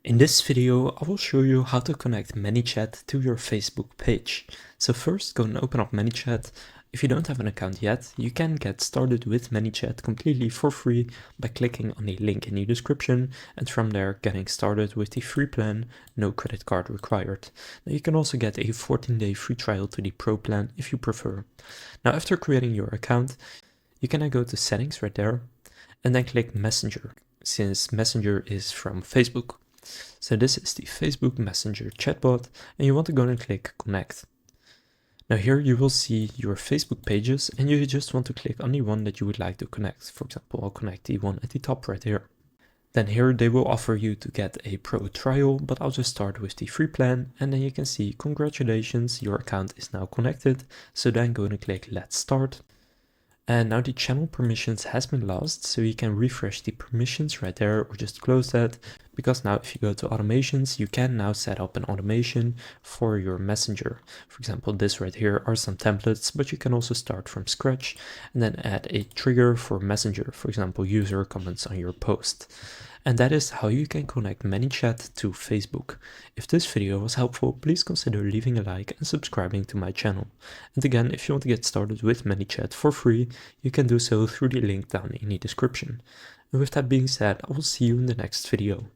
In this video, I will show you how to connect Manychat to your Facebook page. So first, go and open up Manychat. If you don't have an account yet, you can get started with Manychat completely for free by clicking on the link in the description, and from there getting started with the free plan, no credit card required. Now you can also get a 14-day free trial to the pro plan if you prefer. Now after creating your account, you can now go to settings right there and then click Messenger, since Messenger is from Facebook. So this is the Facebook Messenger chatbot, and you want to go and click connect. Now here you will see your Facebook pages, and you just want to click on the one that you would like to connect. For example, I'll connect the one at the top right here. Then here they will offer you to get a pro trial, but I'll just start with the free plan, and then you can see congratulations, your account is now connected. So then go and click let's start. And now the channel permissions has been lost, so you can refresh the permissions right there or just close that, because now if you go to automations, you can now set up an automation for your messenger. For example, this right here are some templates, but you can also start from scratch and then add a trigger for messenger, for example, user comments on your post. And that is how you can connect Manychat to Facebook. If this video was helpful, please consider leaving a like and subscribing to my channel. And again, if you want to get started with Manychat for free, you can do so through the link down in the description. And with that being said, I will see you in the next video.